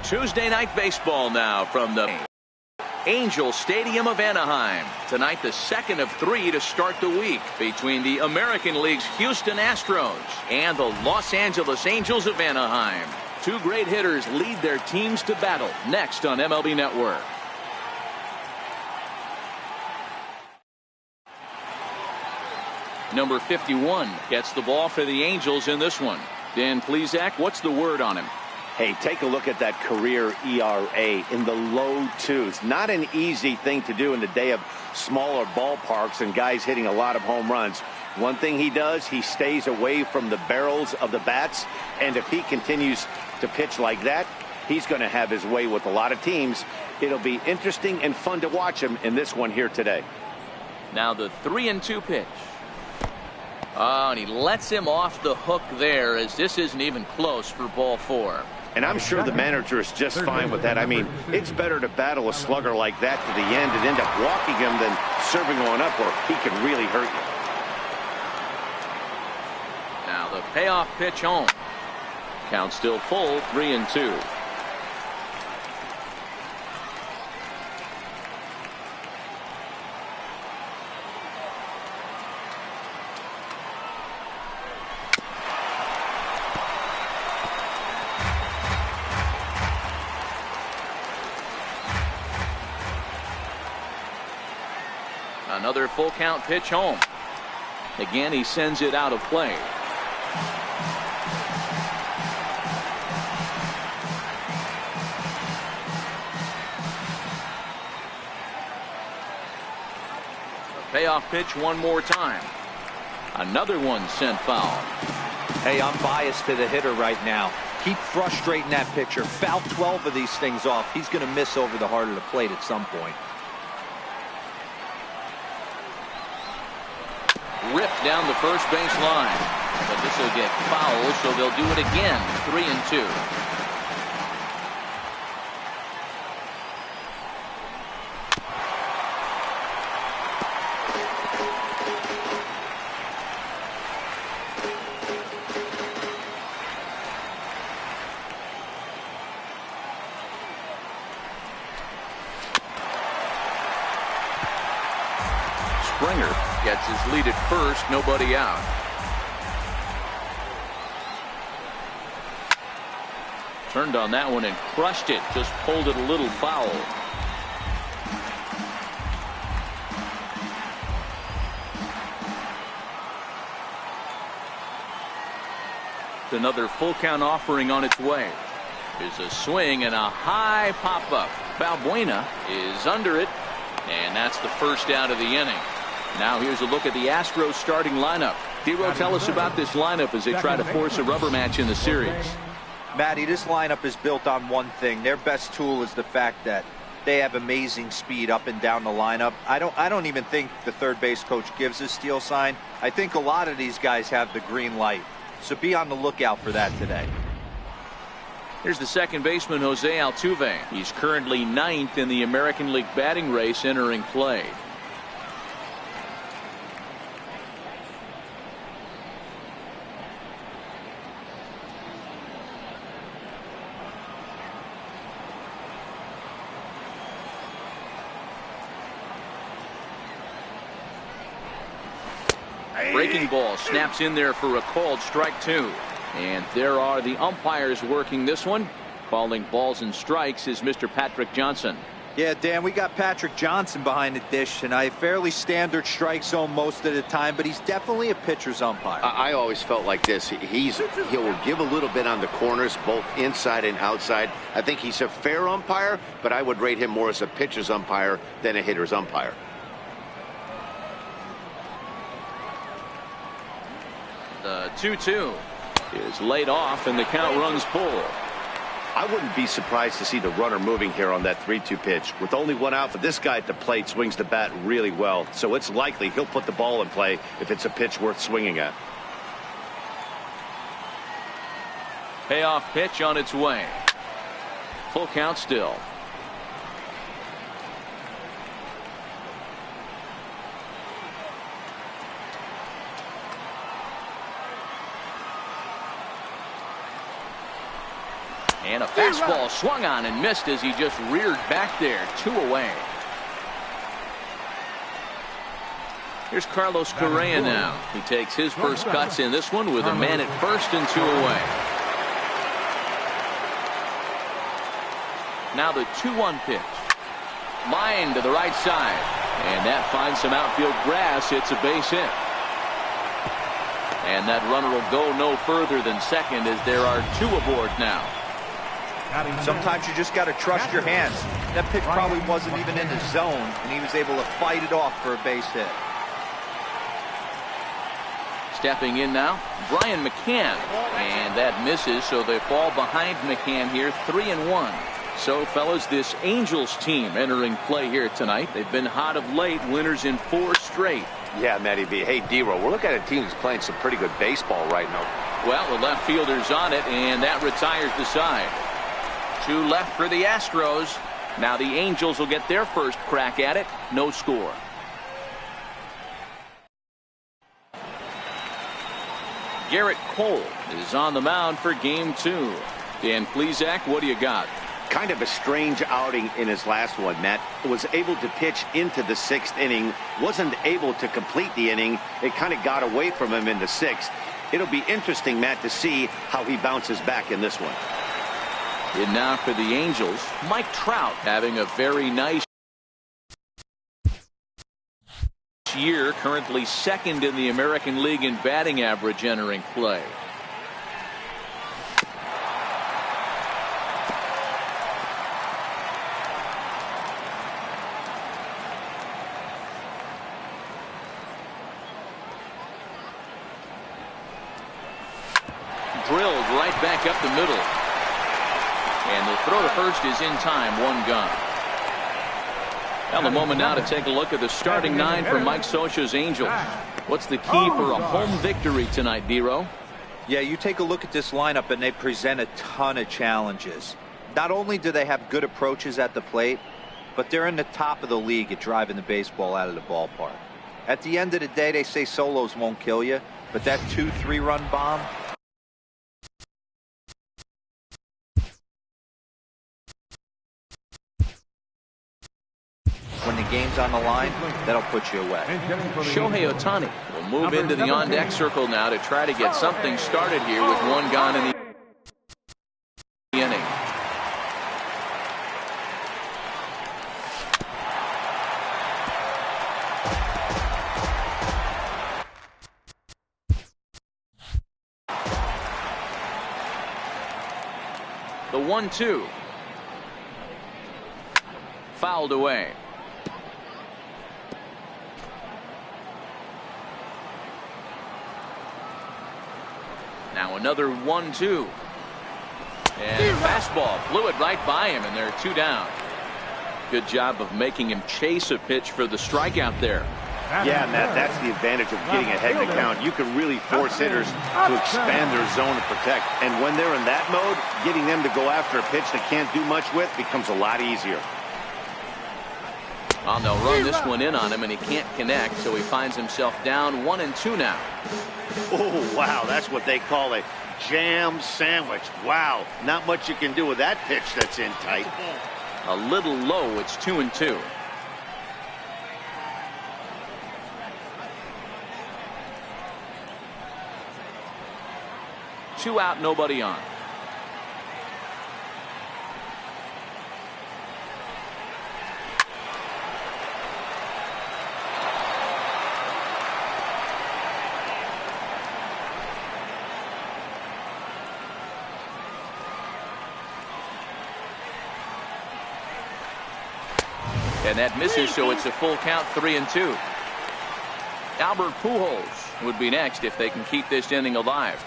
Tuesday night baseball now from the Angel Stadium of Anaheim. Tonight, the second of 3 to start the week between the American League's Houston Astros and the Los Angeles Angels of Anaheim. Two great hitters lead their teams to battle next on MLB Network. Number 51 gets the ball for the Angels in this one. Dan Plesac, what's the word on him? Hey, take a look at that career ERA in the low 2s. Not an easy thing to do in the day of smaller ballparks and guys hitting a lot of home runs. One thing he does, he stays away from the barrels of the bats, and if he continues to pitch like that, he's going to have his way with a lot of teams. It'll be interesting and fun to watch him in this one here today. Now the 3-2 pitch. Oh, and he lets him off the hook there, as this isn't even close for ball 4. And I'm sure the manager is just fine with that. I mean, it's better to battle a slugger like that to the end and end up walking him than serving one up where he can really hurt you. Now the payoff pitch home. Count still full, 3-2. Another full count pitch home. Again, he sends it out of play. A payoff pitch one more time. Another one sent foul. Hey, I'm biased to the hitter right now. Keep frustrating that pitcher. Foul 12 of these things off. He's going to miss over the heart of the plate at some point. Ripped down the first base line, but this will get foul, so they'll do it again. 3-2. Springer gets his lead at first, nobody out. Turned on that one and crushed it, just pulled it a little foul. Another full count offering on its way. There's a swing and a high pop up. Balbuena is under it, and that's the first out of the inning. Now here's a look at the Astros starting lineup. Hero, tell us about this lineup as they try to force a rubber match in the series. Matty, this lineup is built on one thing. Their best tool is the fact that they have amazing speed up and down the lineup. I don't even think the third base coach gives a steal sign. I think a lot of these guys have the green light. So be on the lookout for that today. Here's the second baseman, Jose Altuve. He's currently 9th in the American League batting race entering play. Breaking ball snaps in there for a called strike 2. And there are the umpires working this one. Calling balls and strikes is Mr. Patrick Johnson. Yeah, Dan, we got Patrick Johnson behind the dish tonight. Fairly standard strike zone most of the time, but he's definitely a pitcher's umpire. I always felt like this. He'll give a little bit on the corners, both inside and outside. I think he's a fair umpire, but I would rate him more as a pitcher's umpire than a hitter's umpire. The 2-2 is laid off, and the count runs full. I wouldn't be surprised to see the runner moving here on that 3-2 pitch. With only one out, but this guy at the plate swings the bat really well, so it's likely he'll put the ball in play if it's a pitch worth swinging at. Payoff pitch on its way. Full count still. And a fastball swung on and missed as he just reared back there. 2 away. Here's Carlos Correa now. He takes his first cuts in this one with a man at first and 2 away. Now the 2-1 pitch. Line to the right side. And that finds some outfield grass. It's a base hit. And that runner will go no further than second as there are 2 aboard now. Sometimes you just got to trust your hands. That pitch probably wasn't even in the zone, and he was able to fight it off for a base hit. Stepping in now, Brian McCann. And that misses, so they fall behind McCann here, 3-1. So, fellas, this Angels team entering play here tonight. They've been hot of late, winners in 4 straight. Yeah, Matty B. Hey, D-Row, we're looking at a team that's playing some pretty good baseball right now. Well, the left fielder's on it, and that retires the side. 2 left for the Astros. Now the Angels will get their first crack at it. No score. Garrett Cole is on the mound for game 2. Dan Plesac, what do you got? Kind of a strange outing in his last one, Matt. Was able to pitch into the 6th inning. Wasn't able to complete the inning. It kind of got away from him in the 6th. It'll be interesting, Matt, to see how he bounces back in this one. And now for the Angels, Mike Trout having a very nice year, currently 2nd in the American League in batting average entering play. Drilled right back up the middle. And the throw to first is in time, 1 gone. Now the moment now to take a look at the starting 9 for Mike Scioscia's Angels. What's the key for a home victory tonight, D-Row? Yeah, you take a look at this lineup and they present a ton of challenges. Not only do they have good approaches at the plate, but they're in the top of the league at driving the baseball out of the ballpark. At the end of the day, they say solos won't kill you, but that 2-3 run bomb, when the game's on the line, that'll put you away. Shohei Ohtani will move into the on-deck circle now to try to get something started here with 1 gone in the inning. The 1-2. Fouled away. Now another 1-2. And fastball blew it right by him, and there are 2 down. Good job of making him chase a pitch for the strikeout there. Yeah, Matt, that's the advantage of getting ahead in the count. You can really force hitters to expand their zone to protect. And when they're in that mode, getting them to go after a pitch they can't do much with becomes a lot easier. Oh, they'll run this one in on him, and he can't connect, so he finds himself down 1-2 now. Oh, wow, that's what they call a jam sandwich. Wow, not much you can do with that pitch that's in tight. A little low, it's 2-2. Two out, nobody on. And that misses, so it's a full count, 3-2. Albert Pujols would be next if they can keep this inning alive.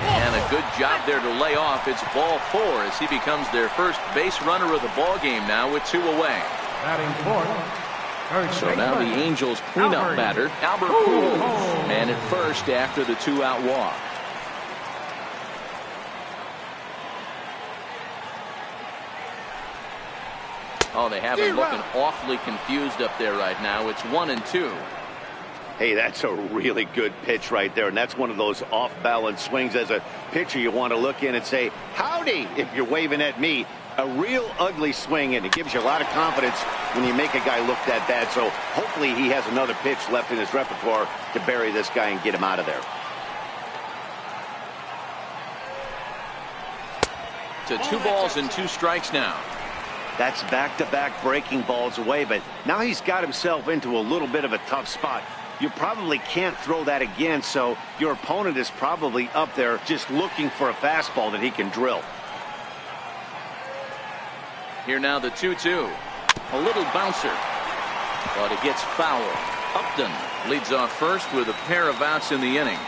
And a good job there to lay off. It's ball 4 as he becomes their first base runner of the ball game now with 2 away. So now the Angels cleanup batter, Albert Pujols, man at first after the 2-out walk. Oh, they have him looking awfully confused up there right now. It's 1-2. Hey, that's a really good pitch right there, and that's one of those off-balance swings. As a pitcher, you want to look in and say, howdy, if you're waving at me. A real ugly swing, and it gives you a lot of confidence when you make a guy look that bad. So hopefully he has another pitch left in his repertoire to bury this guy and get him out of there. To 2 balls and 2 strikes now. That's back-to-back breaking balls away, but now he's got himself into a little bit of a tough spot. You probably can't throw that again, so your opponent is probably up there just looking for a fastball that he can drill. Here now the 2-2. A little bouncer, but it gets foul. Upton leads off first with a pair of outs in the inning.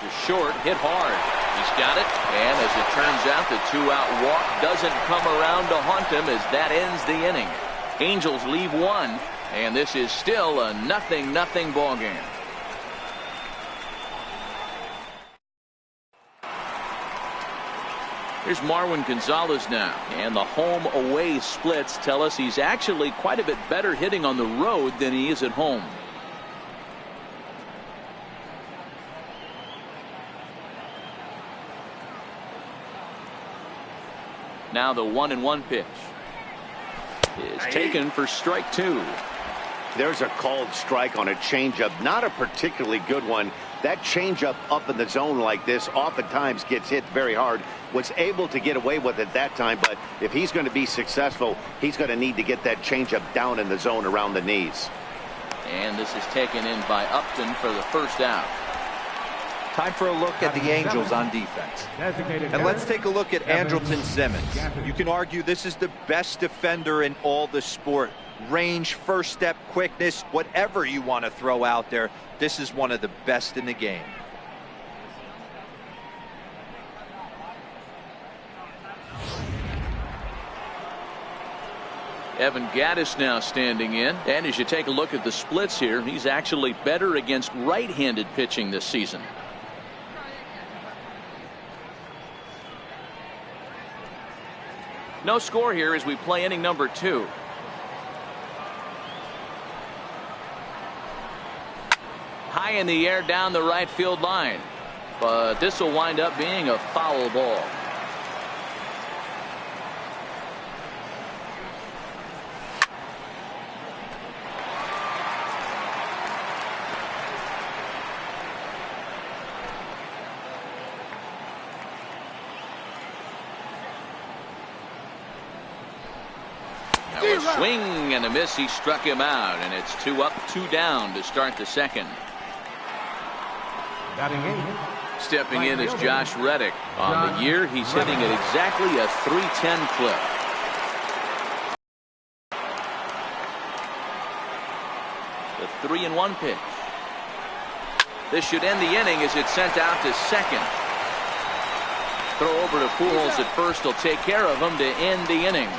To short, hit hard. He's got it, and as it turns out, the 2-out walk doesn't come around to haunt him as that ends the inning. Angels leave 1, and this is still a 0-0 ball game. Here's Marwin Gonzalez now, and the home-away splits tell us he's actually quite a bit better hitting on the road than he is at home. Now the 1-1 pitch is taken for strike 2. There's a called strike on a changeup, not a particularly good one. That changeup up in the zone like this oftentimes gets hit very hard. Was able to get away with it that time, but if he's going to be successful, he's going to need to get that changeup down in the zone around the knees. And this is taken in by Upton for the first out. Time for a look at the Angels on defense. And let's take a look at Andrelton Simmons. You can argue this is the best defender in all the sport. Range, first step, quickness, whatever you want to throw out there, this is one of the best in the game. Evan Gattis now standing in, and as you take a look at the splits here, he's actually better against right-handed pitching this season. No score here as we play inning number 2. High in the air down the right field line, but this will wind up being a foul ball. Swing and a miss. He struck him out, and it's 2 up, 2 down to start the second. Stepping in is Josh Reddick. On the year, he's hitting at exactly a .310 clip. The 3-1 pitch. This should end the inning as it's sent out to second. Throw over to Pujols at first will take care of him to end the inning.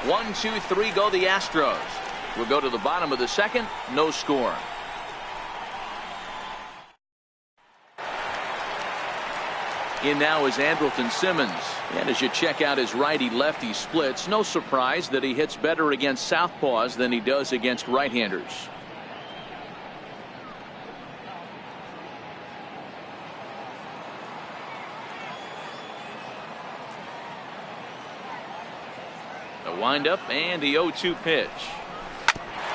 1, 2, 3 go the Astros. We'll go to the bottom of the second. No score. In now is Andrelton Simmons. And as you check out his righty-lefty splits, no surprise that he hits better against southpaws than he does against right-handers. The windup and the 0-2 pitch.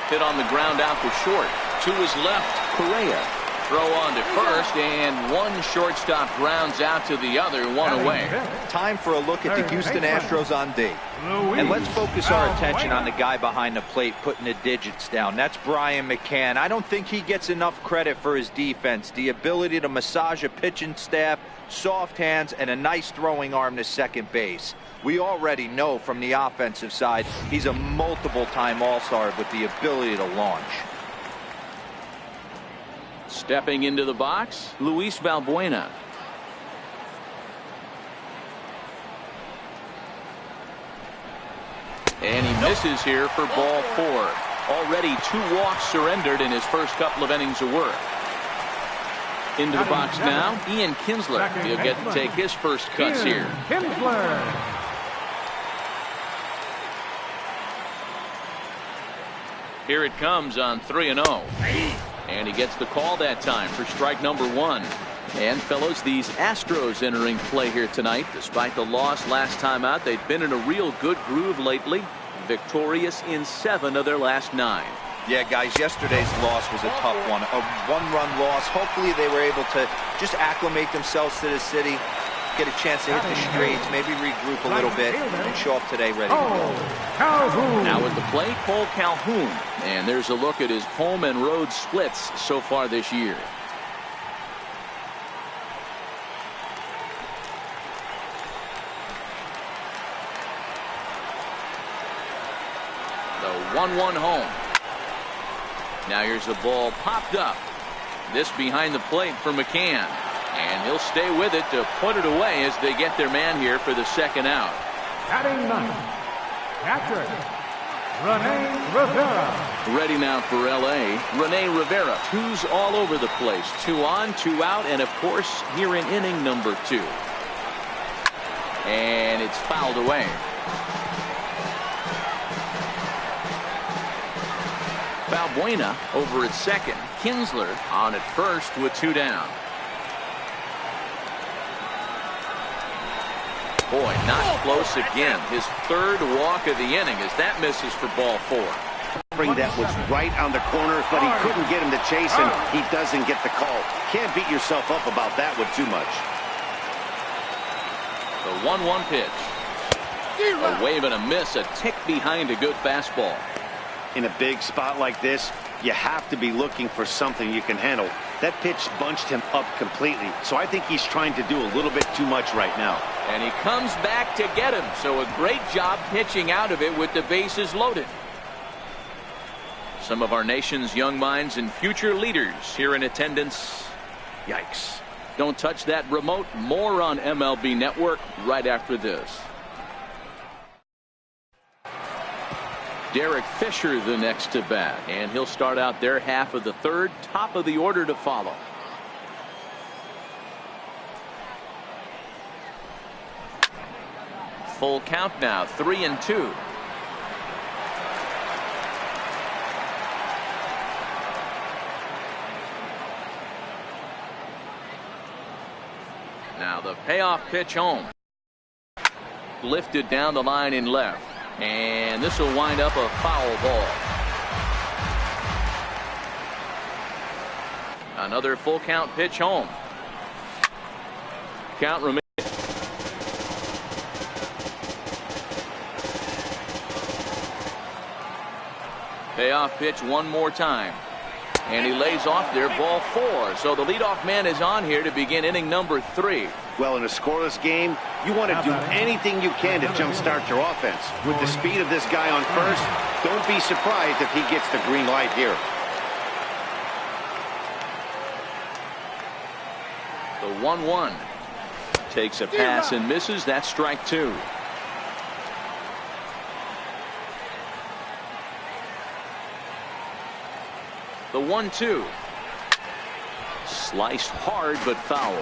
Hit on the ground out to short. To his left, Correa. Throw on to first, and one shortstop grounds out to the other, 1 away. Time for a look at the Houston Astros on D. And let's focus our attention on the guy behind the plate putting the digits down. That's Brian McCann. I don't think he gets enough credit for his defense. The ability to massage a pitching staff, soft hands, and a nice throwing arm to second base. We already know from the offensive side he's a multiple-time All-Star with the ability to launch. Stepping into the box, Luis Valbuena. And he misses here for ball 4. Already 2 walks surrendered in his first couple of innings of work. Into the box now, Ian Kinsler. He'll get to take his first cuts here. Here it comes on 3-0. And he gets the call that time for strike number 1. And fellows, these Astros entering play here tonight. Despite the loss last time out, they've been in a real good groove lately. Victorious in 7 of their last 9. Yeah, guys, yesterday's loss was a tough one. A one-run loss. Hopefully they were able to just acclimate themselves to the city, get a chance to hit the straights, maybe regroup a little bit, and show up today ready to go. Now at the plate, Cole Calhoun. And there's a look at his home and road splits so far this year. The 1-1 home. Now here's the ball popped up. This behind the plate for McCann. And he'll stay with it to put it away as they get their man here for the second out. Batting ninth, catcher, Rene Rivera. Ready now for L.A. Rene Rivera. 2s all over the place. 2 on, 2 out, and of course here in inning number 2. And it's fouled away. Valbuena over at second. Kinsler on at first with 2 down. Boy, not close again. His 3rd walk of the inning as that misses for ball 4. That was right on the corner, but he couldn't get him to chase, and he doesn't get the call. Can't beat yourself up about that one too much. The 1-1 pitch. A wave and a miss, a tick behind a good fastball. In a big spot like this, you have to be looking for something you can handle. That pitch bunched him up completely, so I think he's trying to do a little bit too much right now. And he comes back to get him, so a great job pitching out of it with the bases loaded. Some of our nation's young minds and future leaders here in attendance. Yikes. Don't touch that remote. More on MLB Network right after this. Derek Fisher the next to bat, and he'll start out their half of the 3rd. Top of the order to follow. Full count now, 3-2. Now the payoff pitch home. Lifted down the line in left. And this will wind up a foul ball. Another full count pitch home. Count remains. Payoff pitch one more time. And he lays off there, ball 4. So the leadoff man is on here to begin inning number 3. Well, in a scoreless game, you want to do anything you can to jumpstart your offense. With the speed of this guy on first, don't be surprised if he gets the green light here. The 1-1 takes a pass and misses. That's strike 2. The 1-2. Sliced hard but foul.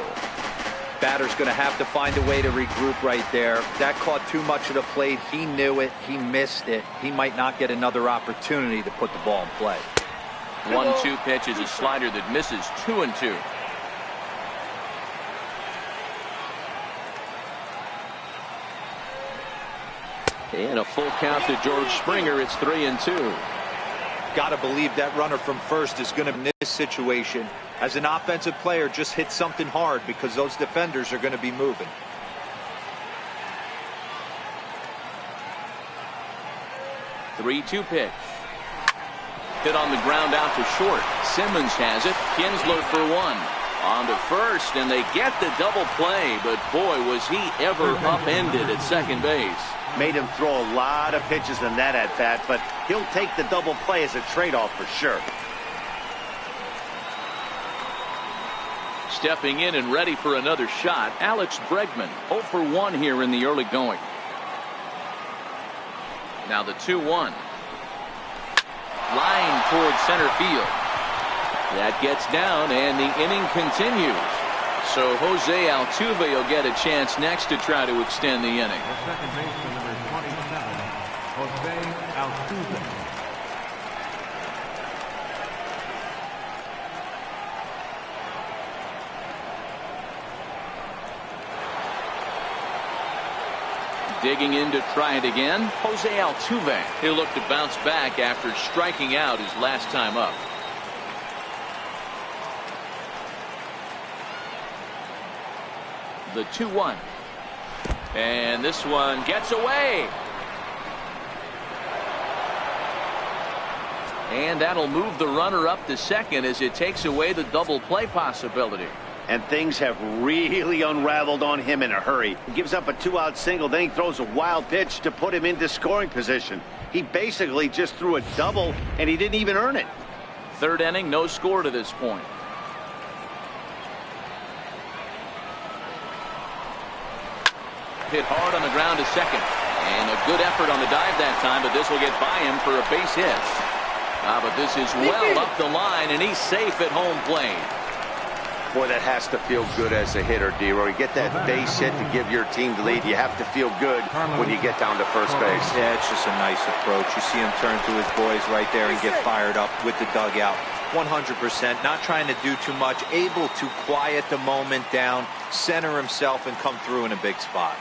Batter's going to have to find a way to regroup right there. That caught too much of the plate. He knew it. He missed it. He might not get another opportunity to put the ball in play. 1-2 pitch is a slider that misses. 2-2. And a full count to George Springer. It's 3-2. Got to believe that runner from first is going to, in this situation, as an offensive player, just hit something hard because those defenders are going to be moving. The 3-2 pitch. Hit on the ground out to short. Simmons has it. Kinsler for 1. On to first, and they get the double play, but boy, was he ever upended at second base. Made him throw a lot of pitches in that at-bat, but he'll take the double play as a trade-off for sure. Stepping in and ready for another shot, Alex Bregman, 0 for 1 here in the early going. Now the 2-1. Line toward center field. That gets down, and the inning continues. So Jose Altuve will get a chance next to try to extend the inning. The second baseman, number 27, Jose Altuve. Digging in to try it again, Jose Altuve. He'll look to bounce back after striking out his last time up. The 2-1. And this one gets away. And that'll move the runner up to second as it takes away the double play possibility. And things have really unraveled on him in a hurry. He gives up a 2-out single, then he throws a wild pitch to put him into scoring position. He basically just threw a double, and he didn't even earn it. Third inning, no score to this point. Hit hard on the ground to second. And a good effort on the dive that time, but this will get by him for a base hit. But this is well up the line, and he's safe at home plate. Boy, that has to feel good as a hitter, D-Roy. You get that base hit to give your team the lead. You have to feel good when you get down to first base. Yeah, it's just a nice approach. You see him turn to his boys right there and get fired up with the dugout. 100%, not trying to do too much, able to quiet the moment down, center himself, and come through in a big spot.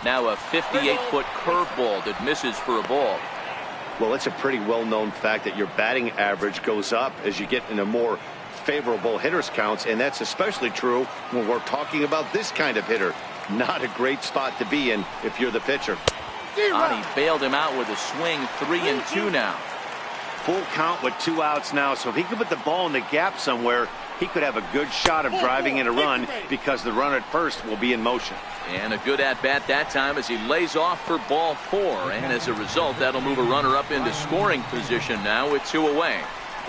Now a 58-foot curveball that misses for a ball. Well, it's a pretty well-known fact that your batting average goes up as you get into more favorable hitters counts, and that's especially true when we're talking about this kind of hitter. Not a great spot to be in if you're the pitcher. Ani bailed him out with a swing. 3-2 now. Full count with 2 outs now, so if he could put the ball in the gap somewhere, he could have a good shot of driving in a run because the run at first will be in motion. And a good at-bat that time as he lays off for ball 4. And as a result, that'll move a runner up into scoring position now with 2 away.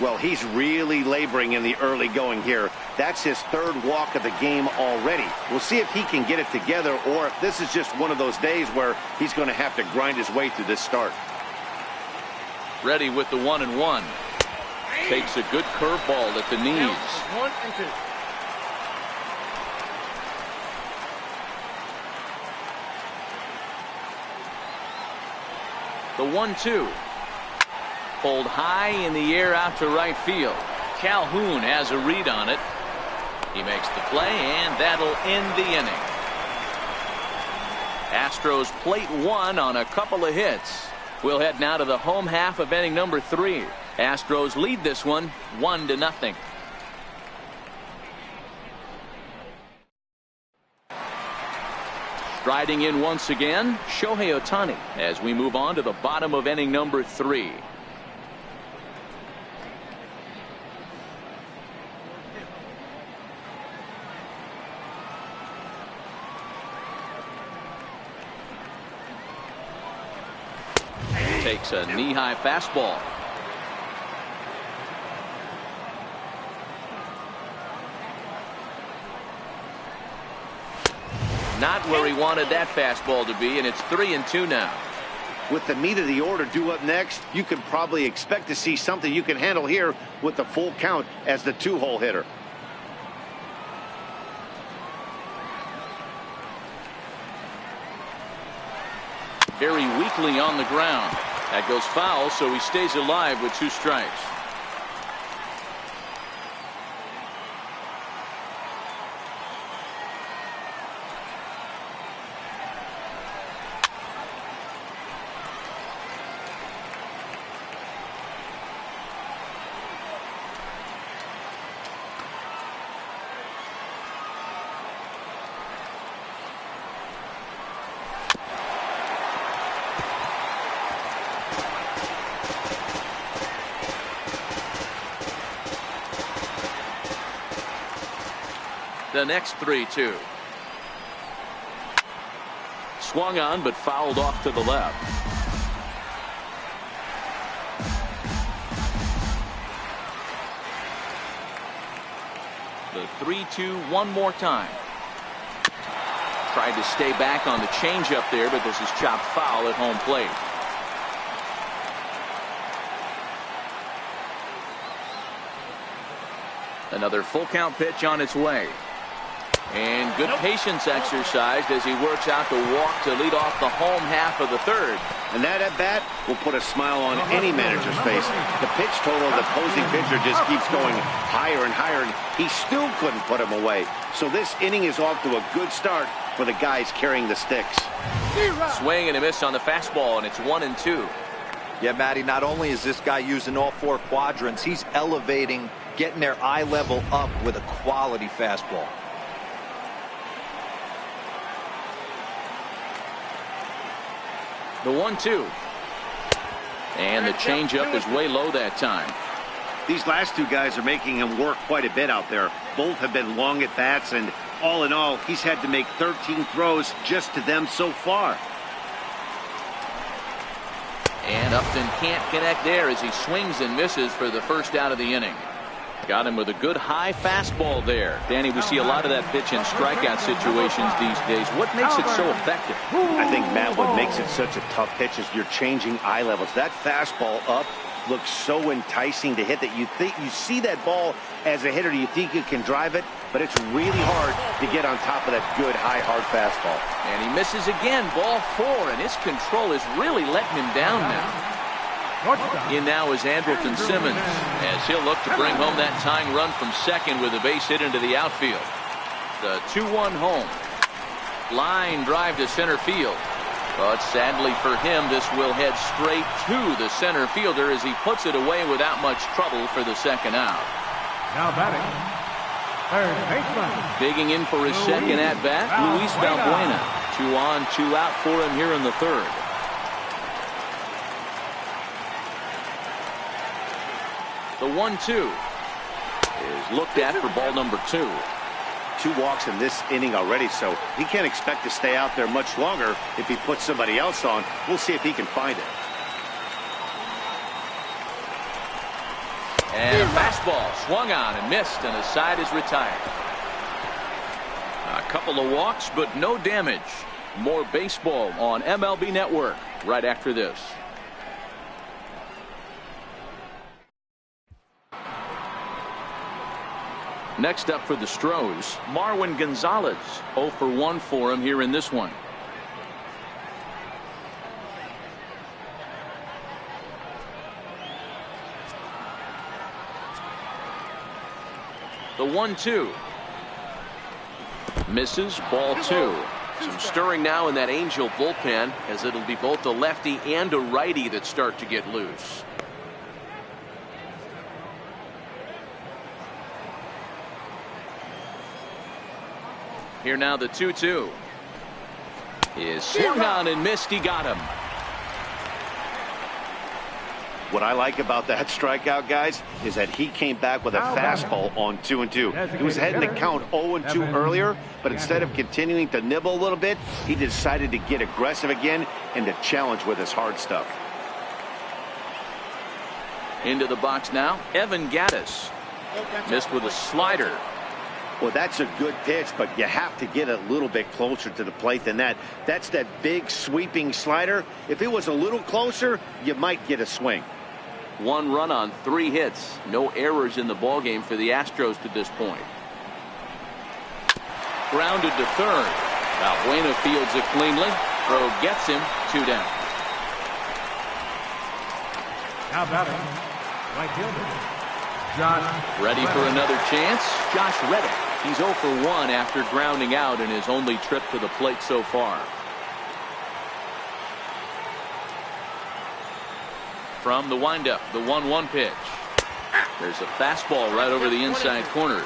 Well, he's really laboring in the early going here. That's his 3rd walk of the game already. We'll see if he can get it together or if this is just one of those days where he's going to have to grind his way through this start. Ready with the 1-1. Takes a good curveball at the knees. 1-2. The 1-2. Pulled high in the air out to right field. Calhoun has a read on it. He makes the play, and that'll end the inning. Astros plate 1 on a couple of hits. We'll head now to the home half of inning number 3. Astros lead this one 1-0. Striding in once again, Shohei Ohtani as we move on to the bottom of inning number 3. Takes a knee-high fastball. Not where he wanted that fastball to be, and it's 3-2 now. With the meat of the order due up next, you can probably expect to see something you can handle here with the full count as the 2-hole hitter. Very weakly on the ground. That goes foul, so he stays alive with 2 strikes. The next 3-2. Swung on but fouled off to the left. The 3-2 one more time. Tried to stay back on the changeup there, but this is chopped foul at home plate. Another full count pitch on its way. And good patience exercised as he works out the walk to lead off the home half of the 3rd. And that at bat will put a smile on any manager's face. The pitch total of the opposing pitcher just keeps going higher and higher, and he still couldn't put him away. So this inning is off to a good start for the guys carrying the sticks. Swing and a miss on the fastball, and it's 1-2. Yeah, Matty, not only is this guy using all 4 quadrants, he's elevating, getting their eye level up with a quality fastball. The 1-2. And the changeup is way low that time. These last two guys are making him work quite a bit out there. Both have been long at bats, and all in all, he's had to make 13 throws just to them so far. And Upton can't connect there as he swings and misses for the first out of the inning. Got him with a good high fastball there. Danny, we see a lot of that pitch in strikeout situations these days. What makes it so effective? I think, Matt, what makes it such a tough pitch is you're changing eye levels. That fastball up looks so enticing to hit that you see that ball as a hitter, you think you can drive it, but it's really hard to get on top of that good high hard fastball. And he misses again, ball 4, and his control is really letting him down now. In now is Andrelton Simmons as he'll look to bring home that tying run from second with a base hit into the outfield. The 2-1 home. Line drive to center field. But sadly for him, this will head straight to the center fielder as he puts it away without much trouble for the second out. Now batting, third baseman. Digging in for his second at bat, Luis Valbuena. 2 on, 2 out for him here in the third. The 1-2 is looked at for ball number 2. 2 walks in this inning already, so he can't expect to stay out there much longer if he puts somebody else on. We'll see if he can find it. And a fastball swung on and missed, and his side is retired. A couple of walks, but no damage. More baseball on MLB Network right after this. Next up for the Astros, Marwin Gonzalez. 0 for 1 for him here in this one. The 1-2. Misses, ball 2. Some stirring now in that Angel bullpen as it'll be both a lefty and a righty that start to get loose. Here now the 2-2 is swung on and missed. He got him. What I like about that strikeout, guys, is that he came back with a fastball on 2-2. He was heading to count 0-2 earlier, but instead of continuing to nibble a little bit, he decided to get aggressive again and to challenge with his hard stuff. Into the box now, Evan Gattis. Missed with a slider. Well, that's a good pitch, but you have to get a little bit closer to the plate than that. That's that big sweeping slider. If it was a little closer, you might get a swing. 1 run on 3 hits. No errors in the ballgame for the Astros to this point. Grounded to third. Valbuena fields it cleanly. Throw gets him. 2 down. Now batting, right fielder, Josh. Ready for another chance. Josh Reddick. He's 0 for 1 after grounding out in his only trip to the plate so far. From the windup, the 1-1 pitch. There's a fastball right over the inside corner.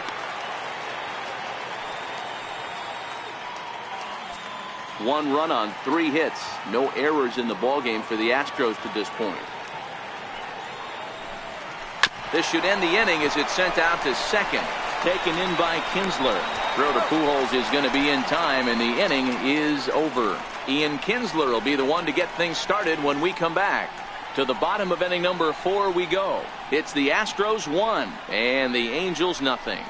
One run on 3 hits. No errors in the ballgame for the Astros to this point. This should end the inning as it's sent out to second. Taken in by Kinsler. Throw to Pujols is going to be in time, and the inning is over. Ian Kinsler will be the one to get things started when we come back. To the bottom of inning number 4 we go. It's the Astros 1 and the Angels nothing.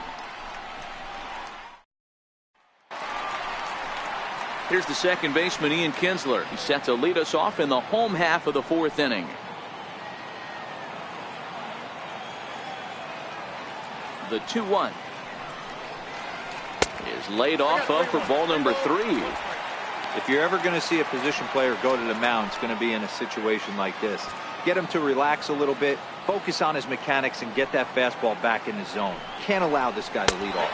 Here's the second baseman, Ian Kinsler. He's set to lead us off in the home half of the 4th inning. The 2-1 is laid off of for ball number 3. If you're ever going to see a position player go to the mound, it's going to be in a situation like this. Get him to relax a little bit, Focus on his mechanics and get that fastball back in the zone. Can't allow this guy to lead off.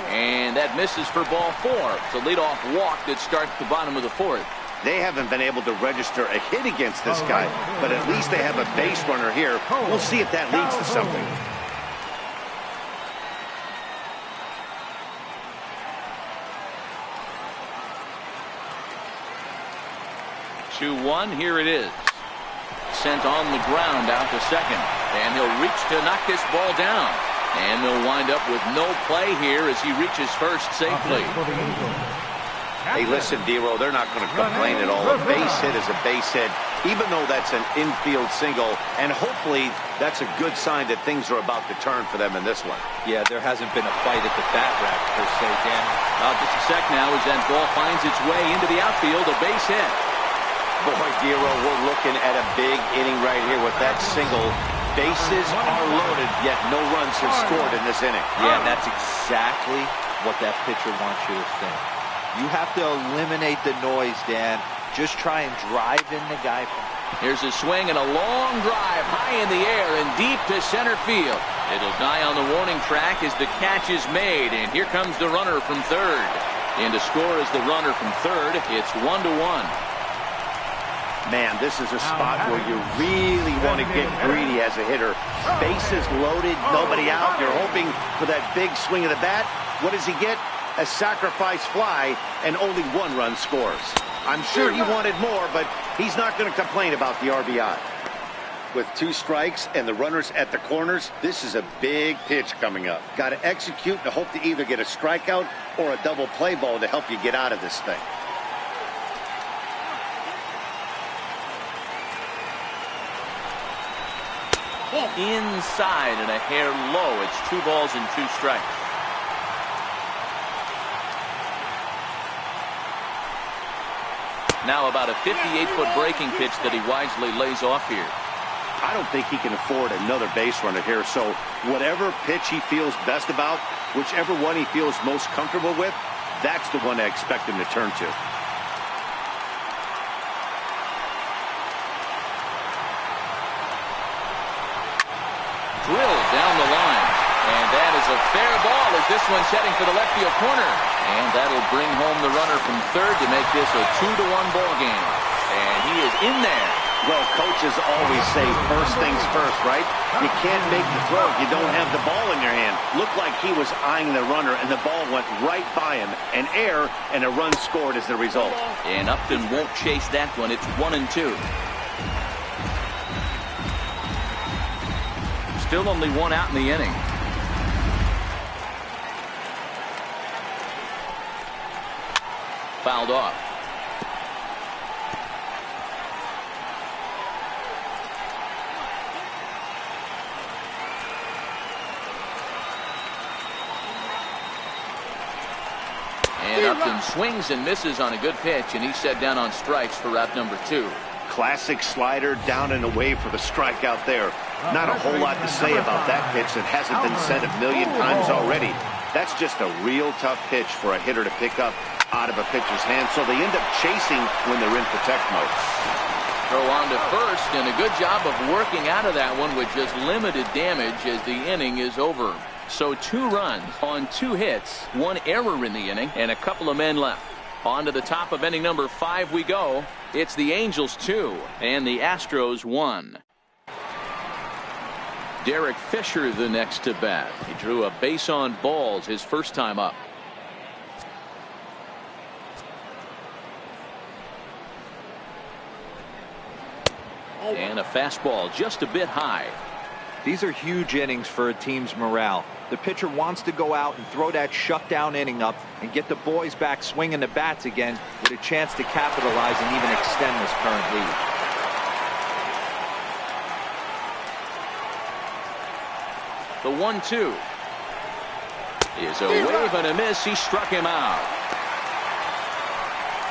And that misses for ball 4. It's a leadoff walk that starts the bottom of the 4th. They haven't been able to register a hit against this guy, but at least they have a base runner here. We'll see if that leads to something. 2-1, here it is. Sent on the ground out to second. And he'll reach to knock this ball down. And they'll wind up with no play here as he reaches first safely. Hey, listen, D-Row, they're not going to complain at all. A base hit is a base hit, even though that's an infield single. And hopefully that's a good sign that things are about to turn for them in this one. Yeah, there hasn't been a fight at the bat rack, per se, Dan. Just a sec now as that ball finds its way into the outfield, a base hit. Boy, Giro, we're looking at a big inning right here with that single. Bases are loaded, yet no runs have scored in this inning. Yeah, and that's exactly what that pitcher wants you to think. You have to eliminate the noise, Dan. Just try and drive in the guy. Here's a swing and a long drive high in the air and deep to center field. It'll die on the warning track as the catch is made, and here comes the runner from third. And to score is the runner from third. It's 1-1. Man, this is a spot where you really want to get greedy as a hitter. Bases loaded, nobody out. You're hoping for that big swing of the bat. What does he get? A sacrifice fly, and only 1 run scores. I'm sure he wanted more, but he's not going to complain about the RBI. With 2 strikes and the runners at the corners, this is a big pitch coming up. Got to execute and hope to either get a strikeout or a double play ball to help you get out of this thing. Inside and a hair low. It's 2 balls and 2 strikes. Now about a 58-foot breaking pitch that he wisely lays off here. I don't think he can afford another base runner here, so whatever pitch he feels best about, whichever one he feels most comfortable with, that's the one I expect him to turn to. Drilled down the line. And that is a fair ball as this one's heading for the left field corner. And that'll bring home the runner from third to make this a 2-1 ball game. And he is in there. Well, coaches always say first things first, right? You can't make the throw if you don't have the ball in your hand. Looked like he was eyeing the runner, and the ball went right by him. An error, and a run scored as the result. And Upton won't chase that one. It's 1-2. Still only 1 out in the inning. Fouled off. And Upton swings and misses on a good pitch, and he's set down on strikes for route number 2. Classic slider down and away for the strikeout there. Not a whole lot to say about that pitch that hasn't been said a million times already. That's just a real tough pitch for a hitter to pick up out of a pitcher's hand, so they end up chasing when they're in protect mode. Throw on to first, and a good job of working out of that one with just limited damage as the inning is over. So 2 runs on 2 hits, 1 error in the inning, and a couple of men left. On to the top of inning number 5 we go. It's the Angels 2 and the Astros 1. Derek Fisher the next to bat. He drew a base on balls his first time up. And a fastball just a bit high. These are huge innings for a team's morale. The pitcher wants to go out and throw that shutdown inning up and get the boys back swinging the bats again with a chance to capitalize and even extend this current lead. The 1-2 is a wave and a miss. He struck him out.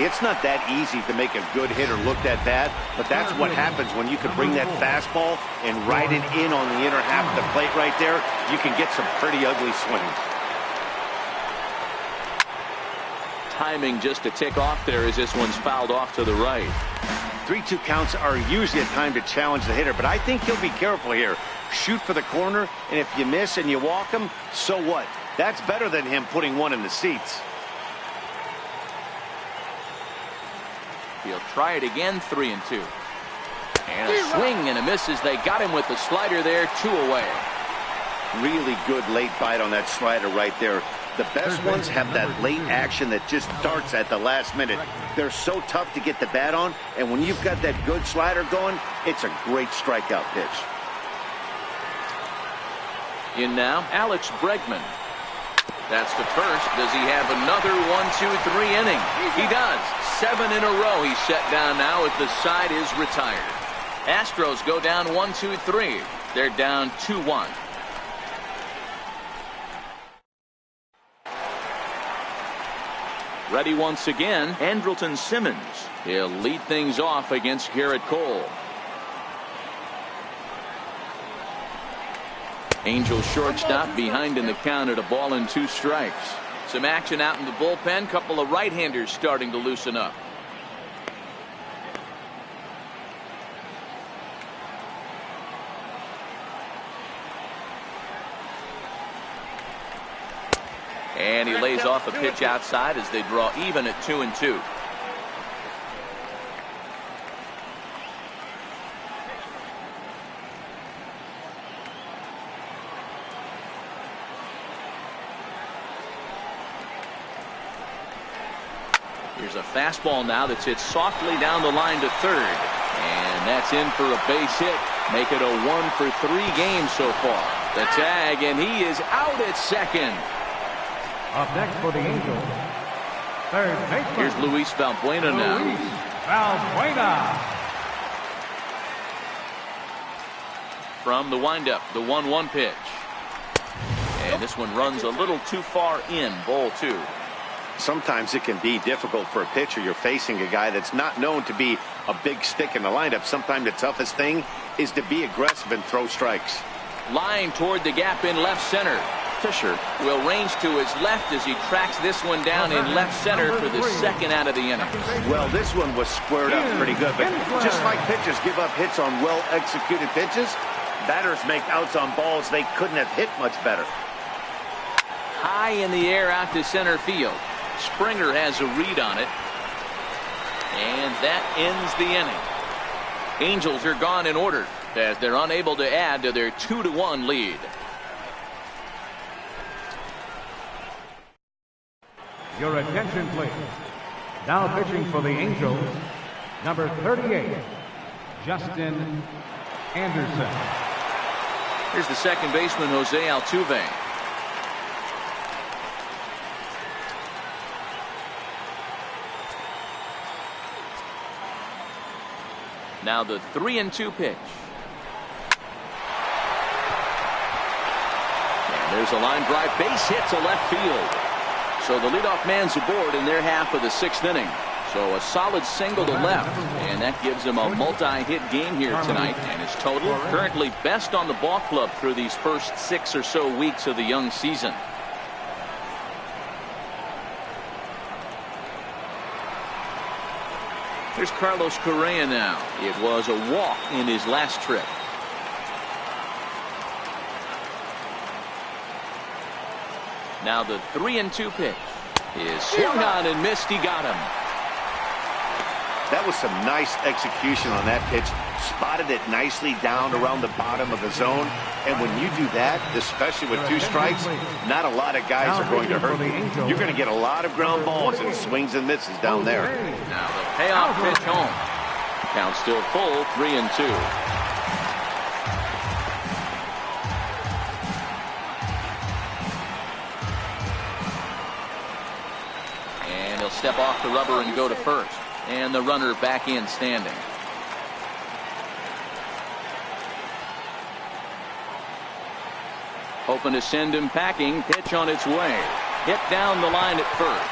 It's not that easy to make a good hitter look that bad, but that's what happens when you can bring that fastball and ride it in on the inner half of the plate right there. You can get some pretty ugly swings. Timing just to tick off there as this one's fouled off to the right. 3-2 counts are usually a time to challenge the hitter, but I think he'll be careful here. Shoot for the corner, and if you miss and you walk him, so what? That's better than him putting one in the seats. He'll try it again, 3-2. And a swing and a miss as they got him with the slider there, 2 away. Really good late bite on that slider right there. The best ones have that late action that just darts at the last minute. They're so tough to get the bat on, and when you've got that good slider going, it's a great strikeout pitch. In now, Alex Bregman. That's the first. Does he have another 1-2-3 inning? He does. 7 in a row he's set down now as the side is retired. Astros go down 1-2-3. They're down 2-1. Ready once again, Andrelton Simmons. He'll lead things off against Garrett Cole. Angels shortstop behind in the count at 1-2 strikes. Some action out in the bullpen. Couple of right-handers starting to loosen up. And he lays off a pitch outside as they draw even at 2-2. Here's a fastball now that's hit softly down the line to third. And that's in for a base hit. Make it a 1-for-3 game so far. The tag, and he is out at second. Up next for the Angels, third baseman. Here's Luis Valbuena now. Valbuena. From the windup, the 1-1 pitch. And this one runs a little too far in, ball 2. Sometimes it can be difficult for a pitcher. You're facing a guy that's not known to be a big stick in the lineup. Sometimes the toughest thing is to be aggressive and throw strikes. Line toward the gap in left center. Fisher will range to his left as he tracks this one down in left center for the second out of the inning. Well, this one was squared up pretty good, but just like pitchers give up hits on well-executed pitches, batters make outs on balls they couldn't have hit much better. High in the air out to center field. Springer has a read on it. And that ends the inning. Angels are gone in order as they're unable to add to their 2-1 lead. Your attention, please. Now pitching for the Angels, number 38, Justin Anderson. Here's the second baseman, Jose Altuve. Now the 3-2 pitch. And there's a line drive, base hit to left field. So the leadoff man's aboard in their half of the 6th inning. So a solid single to left, and that gives him a multi-hit game here tonight. And his total currently best on the ball club through these first 6 or so weeks of the young season. Here's Carlos Correa now. It was a walk in his last trip. Now the 3-2 pitch is swung on and missed. He got him. That was some nice execution on that pitch. Spotted it nicely down around the bottom of the zone. And when you do that, especially with 2 strikes, not a lot of guys are going to hurt you. You're going to get a lot of ground balls and swings and misses down there. Now the payoff pitch home. Count still full, 3-2. Step off the rubber and go to first. And the runner back in standing. Hoping to send him packing. Pitch on its way. Hit down the line at first.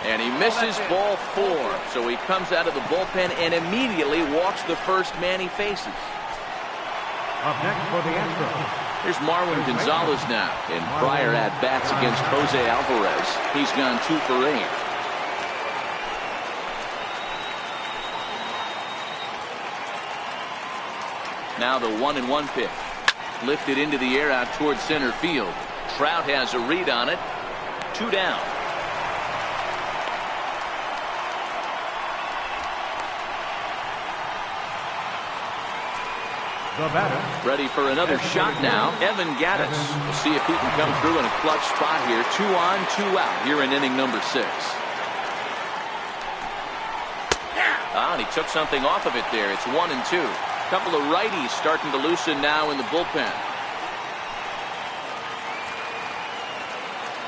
And he misses ball 4. So he comes out of the bullpen and immediately walks the first man he faces. Up next for the Astros, Here's Marwin Gonzalez now. In prior at-bats against Jose Alvarez, he's gone 2 for 8. Now the 1-1 pitch. Lifted into the air out towards center field. Trout has a read on it. 2 down. Ready for another shot now. Evan Gattis. We'll see if he can come through in a clutch spot here. 2 on, 2 out here in inning number 6. And he took something off of it there. It's 1-2. Couple of righties starting to loosen now in the bullpen.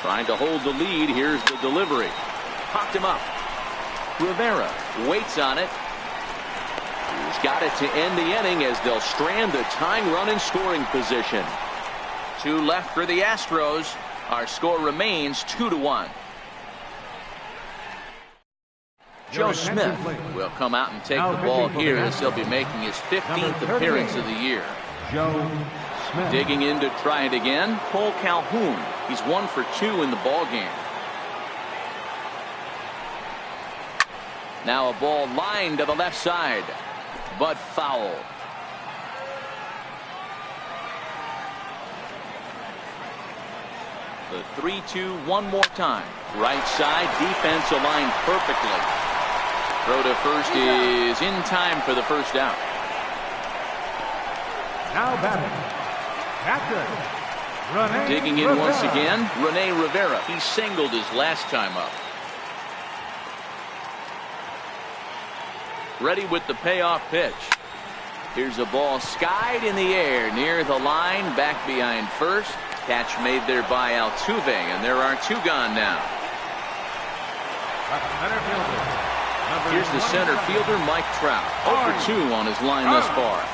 Trying to hold the lead. Here's the delivery. Popped him up. Rivera waits on it. He's got it to end the inning as they'll strand the tying run in scoring position. 2 left for the Astros. Our score remains 2-1. Joe Smith will come out and take the ball here as he'll be making his 15th appearance of the year. Joe Smith. Digging in to try it again, Cole Calhoun. He's 1 for 2 in the ball game. Now a ball lined to the left side, but foul. The 3-2 one more time. Right side, defense aligned perfectly. Throw to first is in time for the first out. Now batting. Catcher. Digging in once again, Rene Rivera. He singled his last time up. Ready with the payoff pitch. Here's a ball skied in the air near the line, back behind first. Catch made there by Altuve, and there are 2 gone now. Here's the center fielder, Mike Trout. 0 for 2 on his line thus far.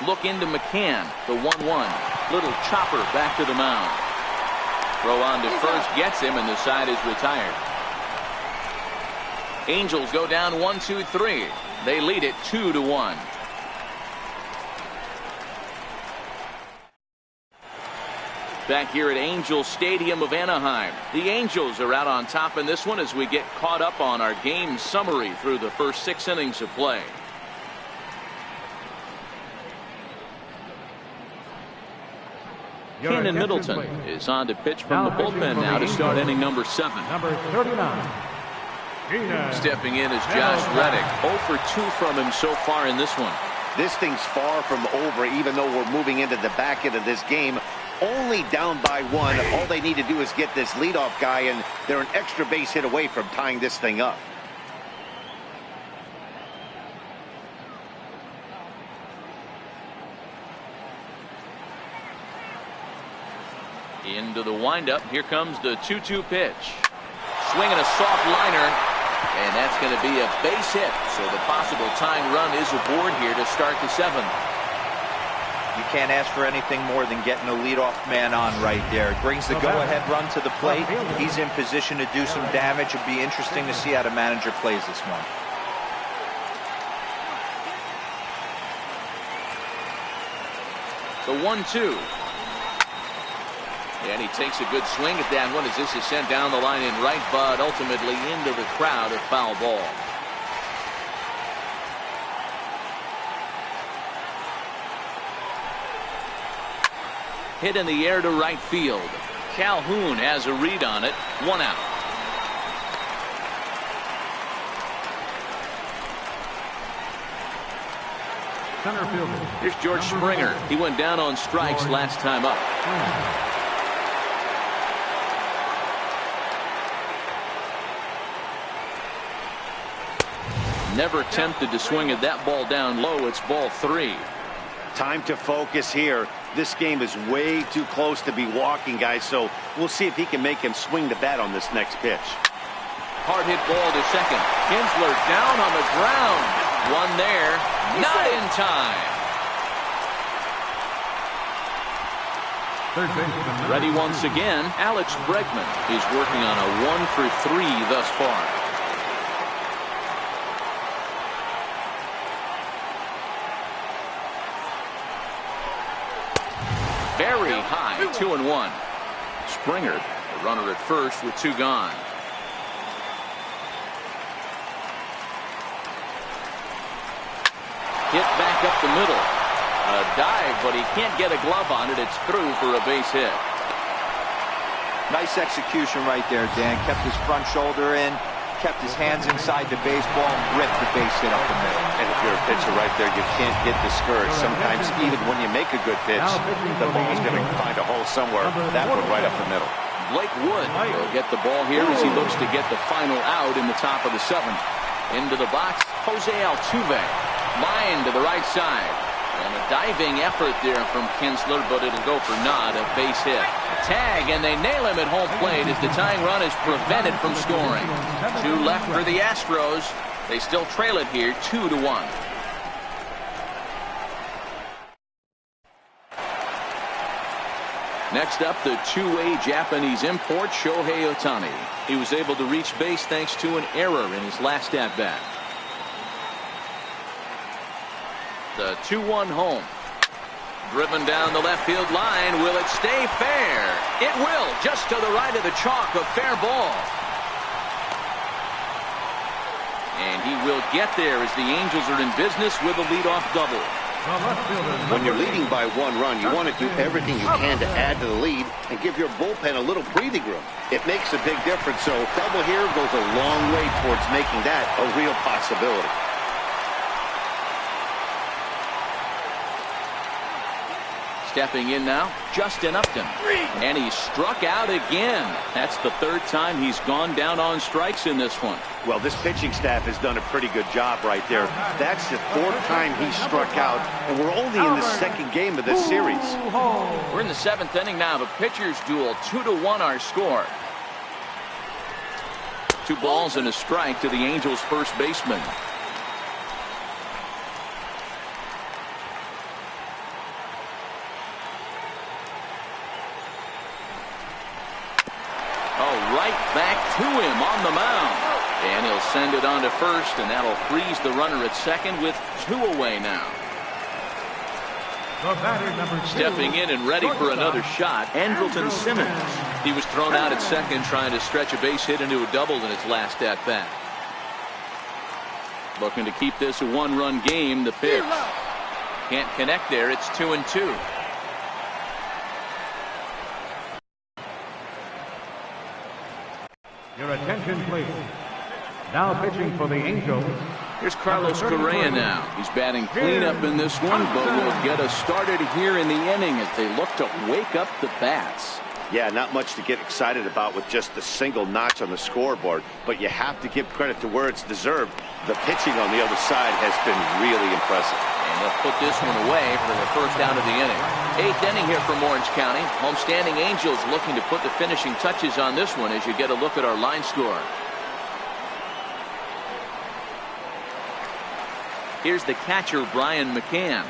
Look into McCann, the 1-1. Little chopper back to the mound. Throw on to first gets him, and the side is retired. Angels go down 1-2-3. They lead it 2-1. Back here at Angel Stadium of Anaheim. The Angels are out on top in this one as we get caught up on our game summary through the first 6 innings of play. Cannon Middleton is on to pitch from the bullpen now to start inning number 7. Number 39. Stepping in is Josh Reddick. 0 for 2 from him so far in this one. This thing's far from over, even though we're moving into the back end of this game. Only down by 1. All they need to do is get this leadoff guy, and they're an extra base hit away from tying this thing up. Into the windup. Here comes the 2-2 pitch. Swinging a soft liner, and that's going to be a base hit. So the possible tying run is aboard here to start the 7th. You can't ask for anything more than getting a leadoff man on right there. It brings the go-ahead run to the plate. He's in position to do some damage. It'd be interesting to see how the manager plays this one. The 1-2. And he takes a good swing at that one as this is sent down the line in right, but ultimately into the crowd, a foul ball. Hit in the air to right field. Calhoun has a read on it. 1 out. Center fielder. Here's George Springer. He went down on strikes last time up. Never tempted to swing at that ball down low. It's ball 3. Time to focus here. This game is way too close to be walking, guys, so we'll see if he can make him swing the bat on this next pitch. Hard hit ball to second. Kinsler down on the ground. One there. Not in time. Ready once again. Alex Bregman is working on a 1 for 3 thus far. 2-1. Springer, the runner at first with 2 gone. Hit back up the middle. A dive, but he can't get a glove on it. It's through for a base hit. Nice execution right there, Dan. Kept his front shoulder in, kept his hands inside the baseball, and ripped the base hit up the middle. And if you're a pitcher right there, you can't get discouraged. Sometimes even when you make a good pitch, the ball's going to find a hole somewhere. That one right up the middle. Blake Wood will get the ball here as he looks to get the final out in the top of the 7th. Into the box, Jose Altuve. Line to the right side. And a diving effort there from Kinsler, but it'll go for naught, a base hit. Tag, and they nail him at home plate as the tying run is prevented from scoring. 2 left for the Astros. They still trail it here 2-1. Next up, the two-way Japanese import, Shohei Ohtani. He was able to reach base thanks to an error in his last at-bat. The 2-1 home. Driven down the left field line. Will it stay fair? It will, just to the right of the chalk, a fair ball. And he will get there as the Angels are in business with a leadoff double. When you're leading by 1 run, you want to do everything you can to add to the lead and give your bullpen a little breathing room. It makes a big difference, so double here goes a long way towards making that a real possibility. Stepping in now, Justin Upton. And he struck out again. That's the 3rd time he's gone down on strikes in this one. Well, this pitching staff has done a pretty good job right there. That's the 4th time he struck out, and we're only in the 2nd game of this series. We're in the 7th inning now. The pitcher's duel, 2-1 our score. 2 balls and a strike to the Angels' first baseman. Back to him on the mound. And he'll send it on to first, and that'll freeze the runner at second with 2 away now. Stepping in and ready for another shot, Andrelton Simmons. He was thrown out at second trying to stretch a base hit into a double in his last at-bat. Looking to keep this a 1-run game. The pitch. Can't connect there. It's 2-2. Your attention, please. Now pitching for the Angels. Here's Carlos Correa now. He's batting cleanup in this one, but will get us started here in the inning as they look to wake up the bats. Yeah, not much to get excited about with just the single notch on the scoreboard, but you have to give credit to where it's deserved. The pitching on the other side has been really impressive. And they'll put this one away for the first out of the inning. 8th inning here from Orange County. Homestanding Angels looking to put the finishing touches on this one as you get a look at our line score. Here's the catcher, Brian McCann.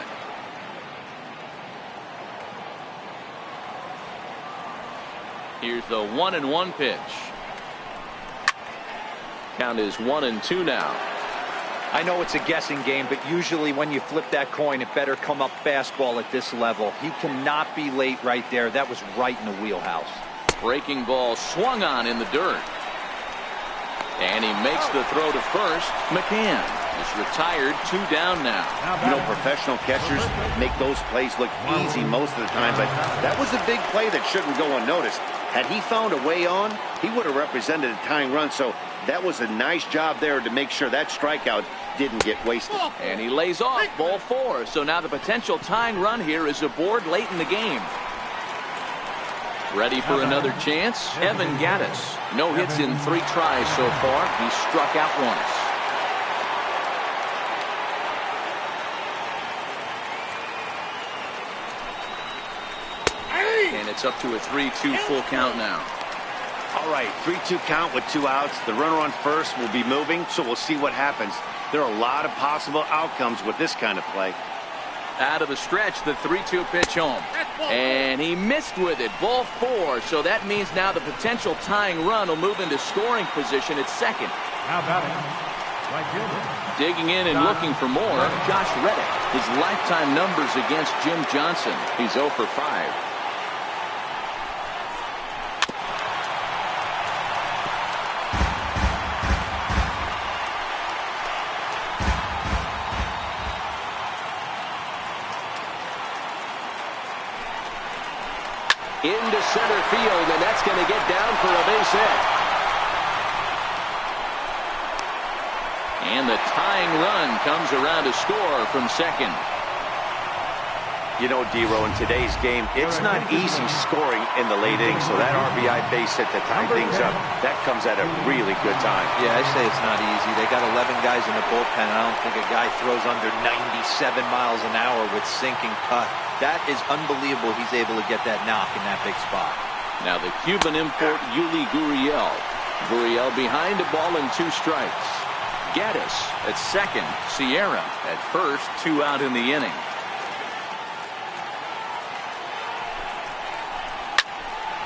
Here's the 1-1 pitch. Count is 1-2 now. I know it's a guessing game, but usually when you flip that coin, it better come up fastball at this level. He cannot be late right there. That was right in the wheelhouse. Breaking ball swung on in the dirt. And he makes the throw to first. McCann is retired, 2 down now. You know, professional catchers make those plays look easy most of the time, but that was a big play that shouldn't go unnoticed. Had he found a way on, he would have represented a tying run, so that was a nice job there to make sure that strikeout didn't get wasted. And he lays off ball 4, so now the potential tying run here is aboard late in the game. Ready for another chance? Evan Gattis. No hits in 3 tries so far. He struck out once. And it's up to a 3-2 full count now. All right, 3-2 count with 2 outs. The runner on first will be moving, so we'll see what happens. There are a lot of possible outcomes with this kind of play. Out of the stretch, the 3-2 pitch home. And he missed with it. Ball 4. So that means now the potential tying run will move into scoring position at second. How about it? Right fielder. Digging in and looking for more, Josh Reddick. His lifetime numbers against Jim Johnson. He's 0 for 5. center field, and that's going to get down for a base hit. And the tying run comes around to score from second. You know, D-Row, in today's game, it's not easy scoring in the late innings, so that RBI base hit to tie things up, that comes at a really good time. Yeah, I say it's not easy. They got 11 guys in the bullpen. I don't think a guy throws under 97 miles an hour with sinking cut. That is unbelievable. He's able to get that knock in that big spot. Now the Cuban import, Yuli Gurriel. Gurriel behind a ball and 2 strikes. Gaddis at second. Sierra at first. 2 out in the inning.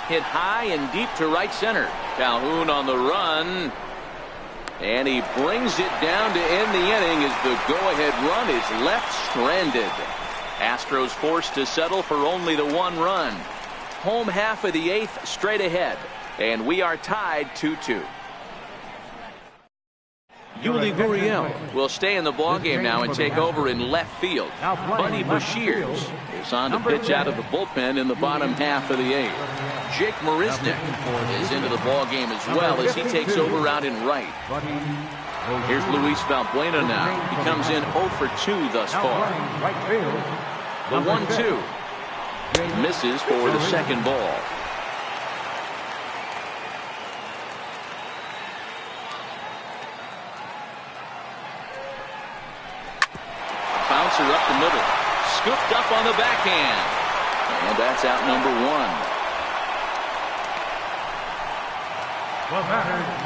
Hit high and deep to right center. Calhoun on the run. And he brings it down to end the inning as the go-ahead run is left stranded. Astros forced to settle for only the 1 run. Home half of the 8th straight ahead. And we are tied 2-2. Yuli Gurriel will stay in the ballgame now and take over in left field. Buddy Bashirs is on to pitch out of the bullpen in the bottom half of the 8th. Jake Marisnick is into the ballgame as well as he takes over out in right. Here's Luis Valbuena now. He comes in 0 for 2 thus far. The 1-2 misses for the second ball. Bouncer up the middle. Scooped up on the backhand. And that's out number 1.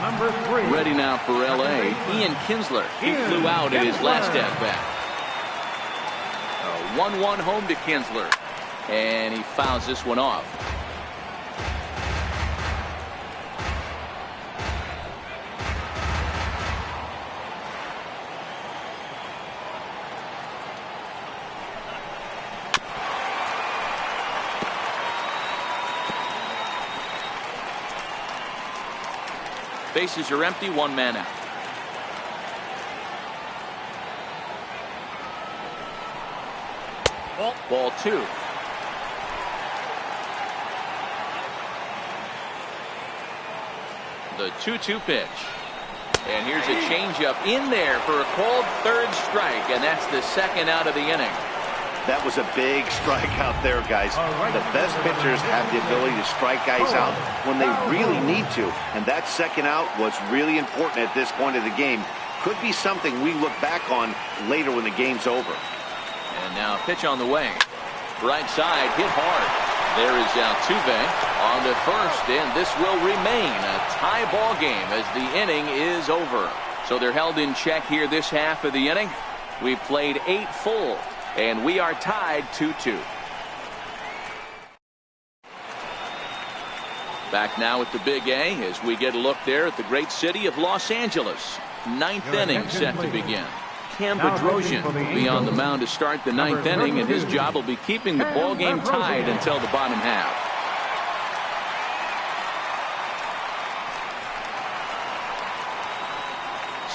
Number 3. Ready now for L.A. Ian Kinsler. He flew out in his last at-bat. A 1-1 home to Kinsler. And he fouls this one off. Bases are empty, 1 man out. Ball 2. The 2-2 pitch. And here's a changeup in there for a called 3rd strike, and that's the 2nd out of the inning. That was a big strikeout there, guys. The best pitchers have the ability to strike guys out when they really need to. And that 2nd out was really important at this point of the game. Could be something we look back on later when the game's over. And now a pitch on the way. Right side, hit hard. There is Altuve on to first, and this will remain a tie ball game as the inning is over. So they're held in check here this half of the inning. We've played 8 full. And we are tied 2-2. Back now at the Big A as we get a look there at the great city of Los Angeles. 9th inning set to begin. Cam Bedrosian will be on the mound to start the 9th inning, and his job will be keeping the ball game tied until the bottom half.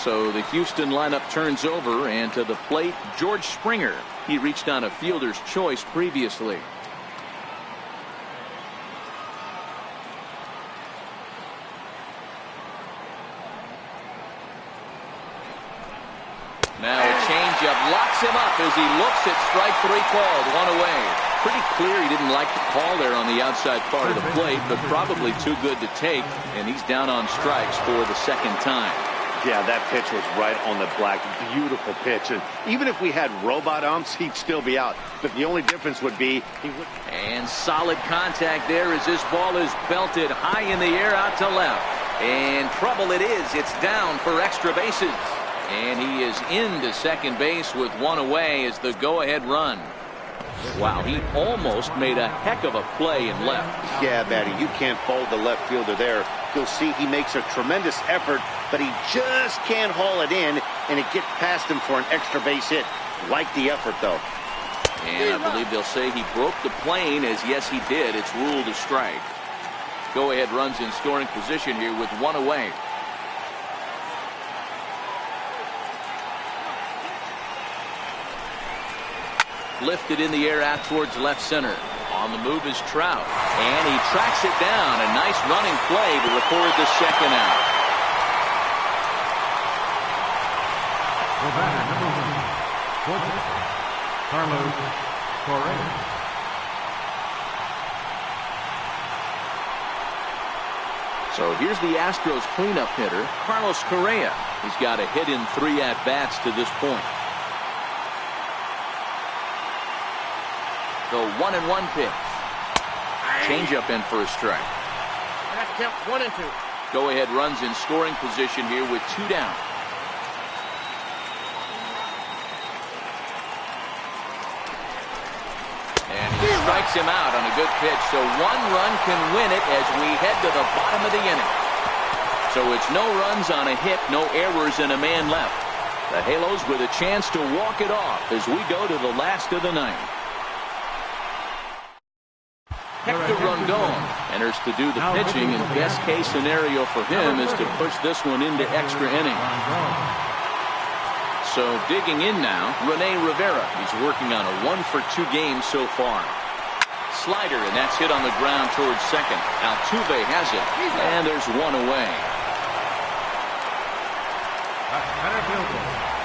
So the Houston lineup turns over, and to the plate, George Springer. He reached on a fielder's choice previously. Now a changeup locks him up as he looks at strike 3 called, 1 away. Pretty clear he didn't like the call there on the outside part of the plate, but probably too good to take, and he's down on strikes for the 2nd time. Yeah, that pitch was right on the black. Beautiful pitch. And even if we had robot umps, he'd still be out. But the only difference would be he would. And solid contact there as this ball is belted high in the air out to left. And trouble it is. It's down for extra bases. And he is into second base with 1 away as the go-ahead run. Wow, he almost made a heck of a play in left. Yeah, Matty, you can't fold the left fielder there. You'll see he makes a tremendous effort, but he just can't haul it in, and it gets past him for an extra base hit. Like the effort, though. And I believe they'll say he broke the plane, as yes, he did. It's ruled a strike. Go-ahead runs in scoring position here with 1 away. Lifted in the air out towards left center. On the move is Trout, and he tracks it down. A nice running play to record the second out. The batter, number 1, shortstop, Carlos Correa. So here's the Astros cleanup hitter, Carlos Correa. He's got a hit in 3 at-bats to this point. The 1-1 pitch. Changeup in for a strike. That's count 1 and 2. Go-ahead runs in scoring position here with 2 down. And he strikes him out on a good pitch. So 1 run can win it as we head to the bottom of the inning. So it's no runs on a hit, no errors, and a man left. The Halos with a chance to walk it off as we go to the last of the ninth. Hector Rondon enters to do the pitching, and best case scenario for him is to push this one into extra innings. So digging in now, Rene Rivera. He's working on a 1-for-2 game so far. Slider, and that's hit on the ground towards second. Altuve has it, and there's 1 away.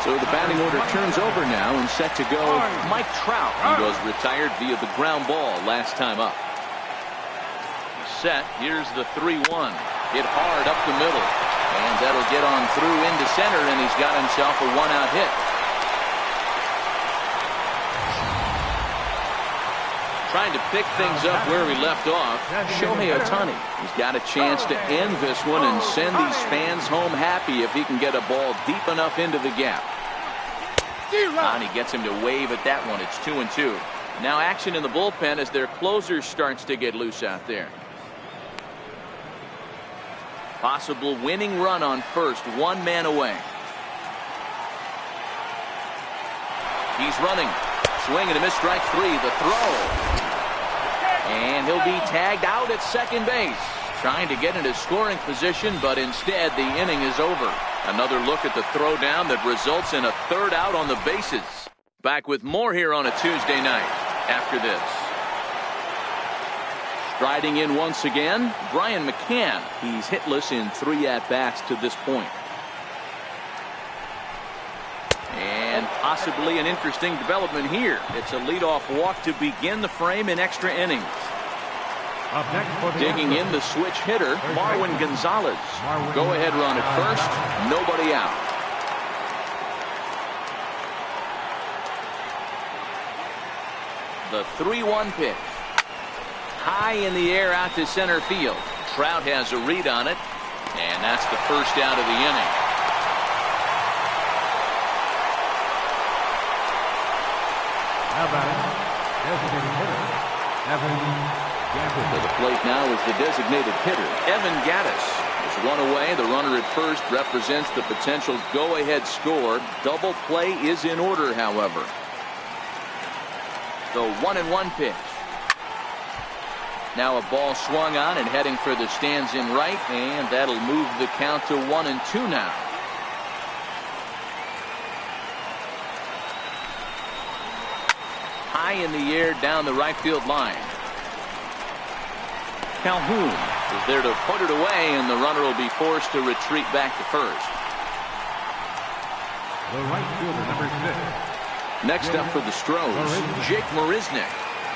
So the batting order turns over now, and set to go Mike Trout. He was retired via the ground ball last time up. Set. Here's the 3-1. Hit hard up the middle, and that'll get on through into center, and he's got himself a 1-out hit. Trying to pick things up where we left off, Shohei Ohtani. He's got a chance to end this one and send these fans home happy if he can get a ball deep enough into the gap. And he gets him to wave at that one. It's 2-2. Now action in the bullpen as their closer starts to get loose out there. Possible winning run on first, 1 man away. He's running. Swing and a miss, strike 3. The throw. And he'll be tagged out at second base. Trying to get into scoring position, but instead the inning is over. Another look at the throw down that results in a 3rd out on the bases. Back with more here on a Tuesday night after this. Striding in once again, Brian McCann. He's hitless in 3 at-bats to this point. And possibly an interesting development here. It's a leadoff walk to begin the frame in extra innings. Digging in the switch hitter, Marwin Gonzalez. Go-ahead run at first, nobody out. The 3-1 pitch. High in the air out to center field. Trout has a read on it, and that's the first out of the inning. How about it? Designated hitter, Evan Gattis. To the plate now is the designated hitter, Evan Gattis. There's 1 away. The runner at first represents the potential go-ahead score. Double play is in order, however. The 1-1 pitch. Now a ball swung on and heading for the stands in right, and that'll move the count to 1-2 now. High in the air down the right field line. Calhoun is there to put it away, and the runner will be forced to retreat back to first. The right fielder, number 6. Next up for the Astros, Jake Marisnick.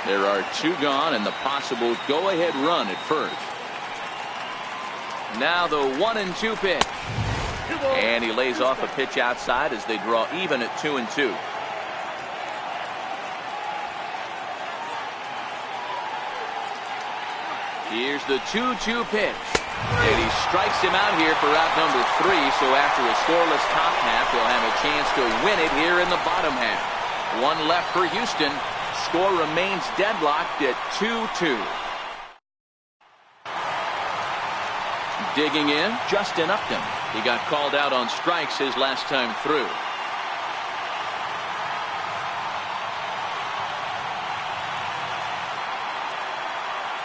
There are 2 gone and the possible go-ahead run at first. Now the 1-2 pitch. And he lays off a pitch outside as they draw even at 2-2. Here's the 2-2 pitch. And he strikes him out here for out number 3. So after a scoreless top half, they'll have a chance to win it here in the bottom half. 1 left for Houston. Score remains deadlocked at 2-2. Digging in, Justin Upton. He got called out on strikes his last time through.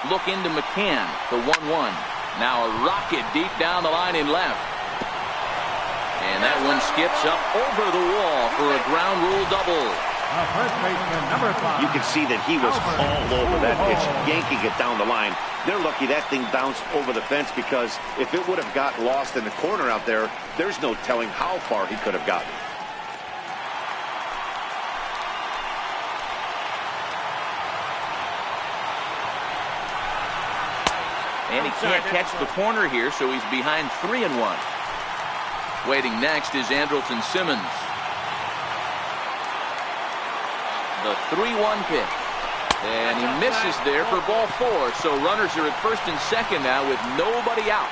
Look into McCann, the 1-1. Now a rocket deep down the line in left. And that one skips up over the wall for a ground rule double. First baseman, number 5. You can see that he was all over that pitch, yanking it down the line. They're lucky that thing bounced over the fence, because if it would have got lost in the corner out there, there's no telling how far he could have gotten. And he can't catch the corner here, so he's behind 3-1. Waiting next is Andrelton Simmons. The 3-1 pitch. And he misses there for ball 4. So runners are at first and second now with nobody out.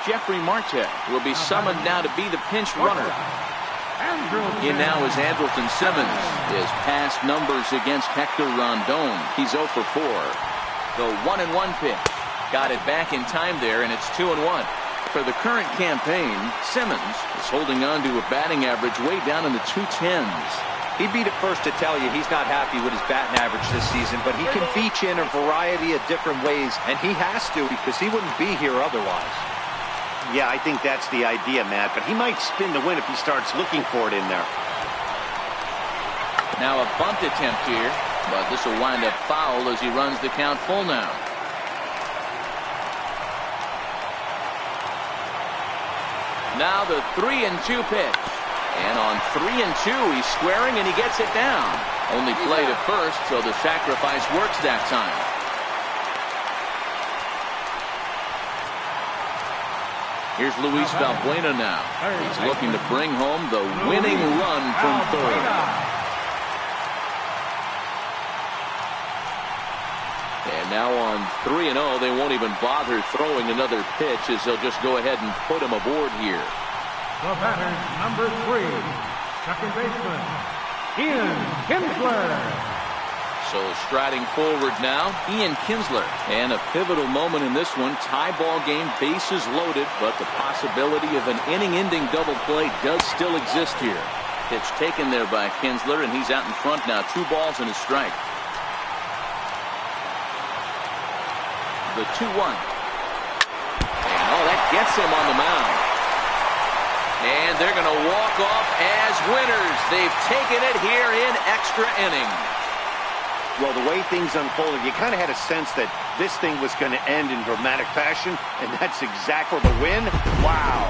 Jeffrey Marte will be summoned now to be the pinch runner. In now is Andrelton Simmons. His past numbers against Hector Rondon. He's 0 for 4. The 1-1 pitch. Got it back in time there, and it's 2-1. For the current campaign, Simmons is holding on to a batting average way down in the 210s. He'd be the first to tell you he's not happy with his batting average this season, but he can feature in a variety of different ways, and he has to, because he wouldn't be here otherwise. Yeah, I think that's the idea, Matt, but he might spin the win if he starts looking for it in there. Now a bunt attempt here, but this will wind up foul as he runs the count full now. Now the 3-2 pitch. And on 3-2, he's squaring, and he gets it down. Only played at first, so the sacrifice works that time. Here's Luis Valbuena now. He's looking to bring home the winning run from third. And now on 3-0, they won't even bother throwing another pitch, as they'll just go ahead and put him aboard here. The batter, number 3, second baseman, Ian Kinsler. So striding forward now, Ian Kinsler. And a pivotal moment in this one. Tie ball game, bases loaded, but the possibility of an inning-ending double play does still exist here. Pitch taken there by Kinsler, and he's out in front now. 2 balls and a strike. The 2-1. And that gets him on the mound. And they're going to walk off as winners. They've taken it here in extra innings. Well, the way things unfolded, you kind of had a sense that this thing was going to end in dramatic fashion, and that's exactly the win. Wow.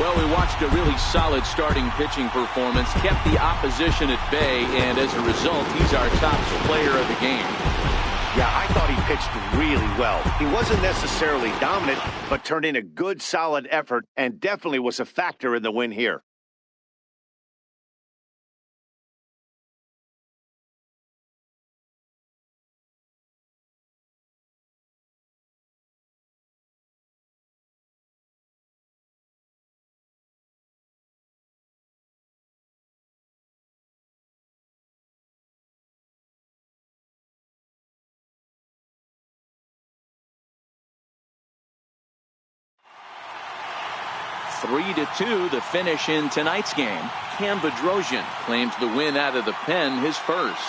Well, we watched a really solid starting pitching performance, kept the opposition at bay, and as a result, he's our top player of the game. Yeah, I thought he pitched really well. He wasn't necessarily dominant, but turned in a good, solid effort, and definitely was a factor in the win here. Three to 2 the finish in tonight's game. Cam Bedrosian claims the win out of the pen, his first.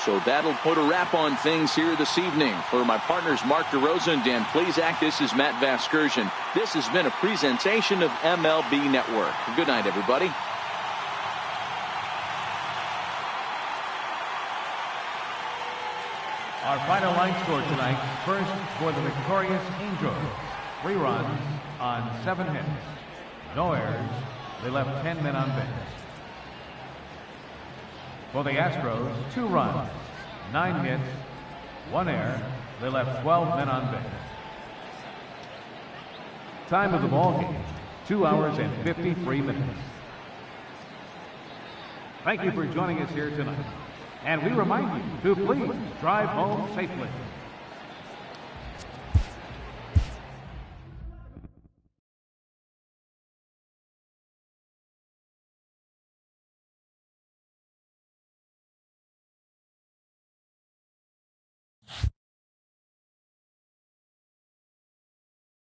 So that'll put a wrap on things here this evening. For my partners Mark DeRosa and Dan Plezak, this is Matt Vasgersian. This has been a presentation of MLB Network. Good night, everybody. Our final line score tonight, first for the victorious Angels. 3 runs on 7 hits. No errors. They left 10 men on base. For the Astros, 2 runs, 9 hits, 1 error. They left 12 men on base. Time of the ball game, 2 hours and 53 minutes. Thank you for joining us here tonight. And we remind you to please drive home safely.